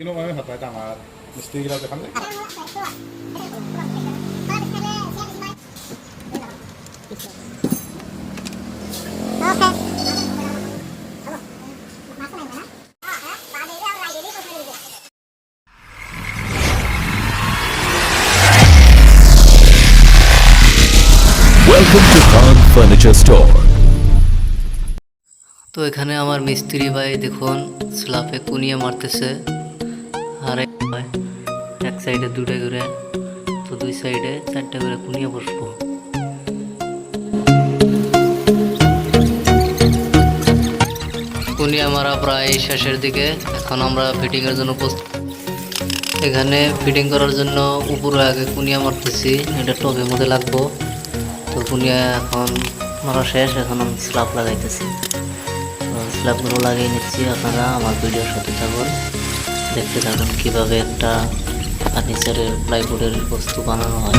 কিন্তু মই ভাল পাই আমাৰ মিস্ত্ৰীগিলা দেখাম যে Welcome to Khan Furniture Store. তো এখানে আমার মিস্ত্রি ভাই দেখুন স্ল্যাবে কুনিয়ে মারতেছে আর এক সাইডে দুটো করে তো দুই সাইডে চারটা করে কুনিয়ে বসবো। কুনিয়ে মারা প্রায় শেষের দিকে, এখন আমরা ফিটিং এর জন্য এখানে ফিটিং করার জন্য উপরে আগে কুনিয়া মারতেছি, এটা টবের মধ্যে লাগবো। তো কুনিয়া এখন মারা শেষ, এখন আমি স্ল্যাব লাগাইতেছি। স্ল্যাবগুলো লাগিয়ে নিচ্ছি, আপনারা আমার ভিডিওর সাথে থাকুন, দেখতে থাকুন কীভাবে একটা ফার্নিচারের প্লাইবোর্ডের বস্তু বানানো হয়।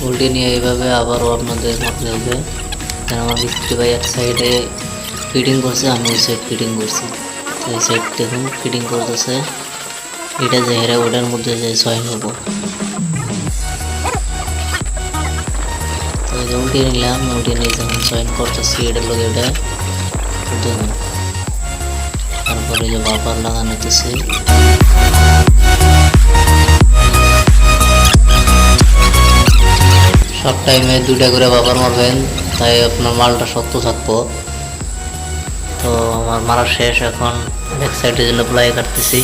উল্টে নিয়ে এইভাবে আবারও আপনাদের মারতে হবে। আমার মিস্ত্রি ভাই এক সাইডে ফিটিং করছে, আমি ওই সাইড ফিটিং করছি। তো এই সাইড দেখুন ফিটিং করতেছে, এটা যে হেরা ওটার মধ্যে যে জয়েন হব। তো এটা উল্টে নিলাম, উল্টে নিয়ে যখন জয়েন করতেছি এটার লোক এটা দেখুন, তারপরে যে বাবার লাগানো হতেছে। সব টাইমে দুটা করে বাবার মারবেন, তাই আপনার মালটা শক্ত থাকবো। তো আমার মারা শেষ, এখন এক সাইডের জন্য প্লাই কাটতেছি।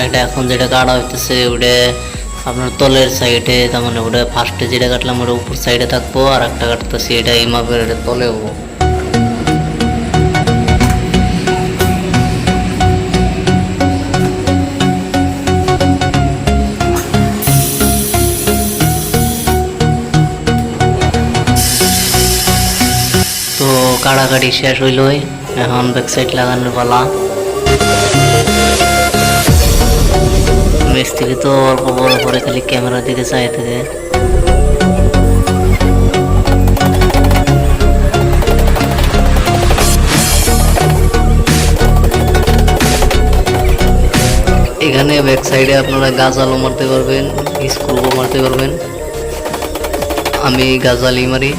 এটা এখন যেটা কাটা হইতেছে ওটা আপনার তলের সাইডে, তার মানে ওটা ফার্স্টে যেটা কাটলাম ওটা উপর সাইডে থাকবো, আর একটা কাটতেছি এটা এই মাপের এটা তলে হবো। তো কাটাকাটি শেষ হইলই, এখন ব্যাক সাইড লাগানোর পালা। মিস্ত্রি তো অল্প বড় করে খালি ক্যামেরার দিকে চাই থাকে। এখানে ব্যাক সাইডে আপনারা গাজালও মারতে পারবেন, স্ক্রুও মারতে পারবেন। আমি গাজালি মারি।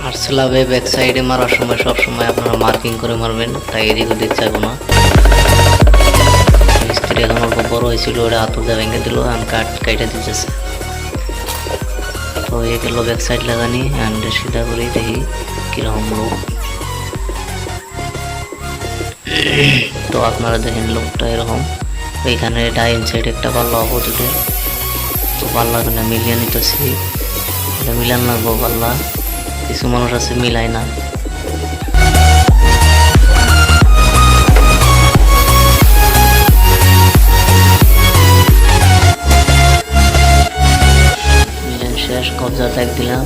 আর স্ল্যাবে ব্যাক সাইডে মারার সময় সবসময় আপনারা মার্কিং করে মারবেন, তাই এদিক ওদিক যাবো না। মিস্ত্রি এখন অল্প বড় হয়েছিল, ওটা হাতুড়া ভেঙে দিল, আমি কাইটা দিতেছে। তো এই গেল ব্যাক সাইড লাগানি, অ্যান্ড সিধা করেই দেখি কিরকম লোক। তো আপনারা দেখেন লোকটা এরকম। এইখানে ডাইন সাইড একটা পাল্লা অপোজিটে, তো পাল্লা মিলিয়ে নিতেছি, এটা মিলান লাগবো পাল্লা। কিছু মানুষ আছে মিলাই না। মিলান শেষ, কবজা ট্যাগ দিলাম,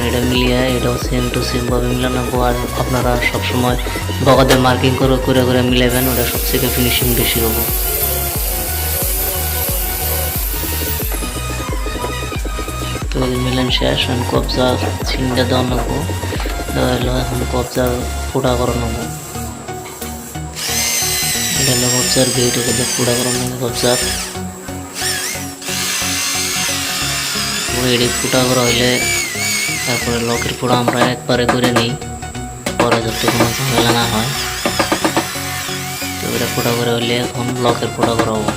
এটা মিলিয়ে এটাও সেম টু সেম ভাবে মিলান লাগবো। আর আপনারা সবসময় বগাতে মার্কিং করে করে করে মিলাবেন, ওটা সবথেকে ফিনিশিং বেশি হবো। তো মিলান শেষ, এখন কবজা ছিনটা দেওয়া নেবো, দেওয়া হলো। এখন কবজার ফোটা করা নেবো, এটা হলো কবজার গেট, এটা ফোটা করা নেবো। কবজার এটি ফোটা করা হইলে তারপরে লকের ফোড়া আমরা একবারে করে নিই, পরে যাতে কোনো ঝামেলা না হয়। তো এটা ফোটা করে হইলে এখন লকের ফোটা করা হবো।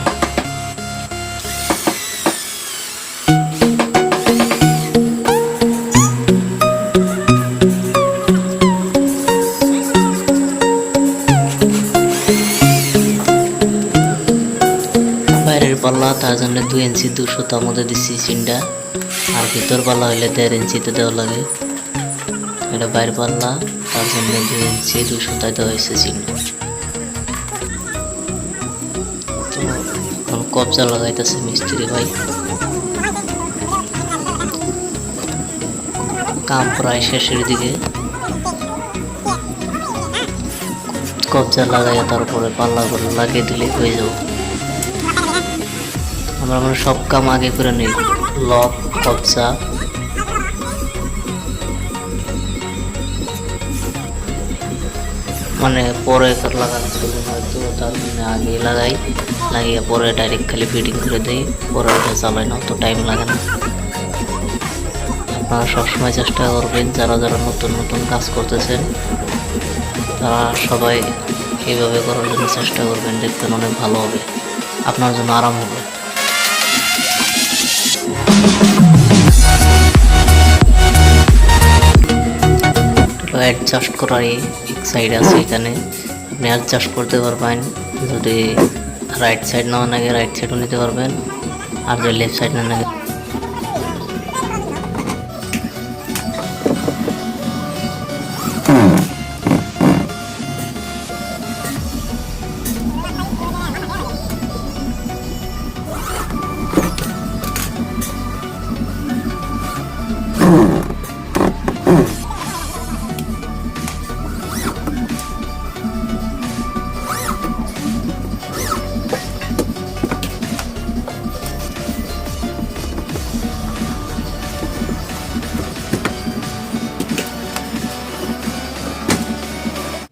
পাল্লা তার জন্য 2 ইঞ্চি 200 তার মধ্যে দিচ্ছি চিনটা, আর ভিতর পাল্লা হইলে 1.5 ইঞ্চিতে দেওয়া লাগে। এটা বাইর পাল্লা, তার জন্য 2 ইঞ্চি 200 দেওয়া হয়েছে চিহ্ন। তো এখন কবজা লাগাইতেছে মিস্ত্রি ভাই। কাম প্রায় শেষের দিকে। কবজা লাগাইয়া তারপরে পাল্লা করে লাগিয়ে দিলে হয়ে যাবো। আমরা সব কাম আগে করে নিই, লক, কবজা, মানে পরে লাগানো চলে হয়তো, তার জন্য আগে লাগিয়ে পরে ডাইরেক্ট খালি ফিটিং করে দিই, পরে ওটা চালাই না, তো টাইম লাগে না। আপনারা সবসময় চেষ্টা করবেন, যারা যারা নতুন নতুন কাজ করতেছেন তারা সবাই এইভাবে করার জন্য চেষ্টা করবেন, দেখবেন অনেক ভালো হবে, আপনার জন্য আরাম হবে। অ্যাডজাস্ট করার এক সাইড আছে, এখানে আপনি অ্যাডজাস্ট করতে পারবেন। যদি রাইট সাইড না লাগে রাইট সাইডও নিতে পারবেন, আর যদি লেফট সাইড না লাগে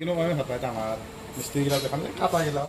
কিন্তু আমি ভাত পাইতাম আর মিস্ত্রিগুলো যেখানে কাটা গেলাম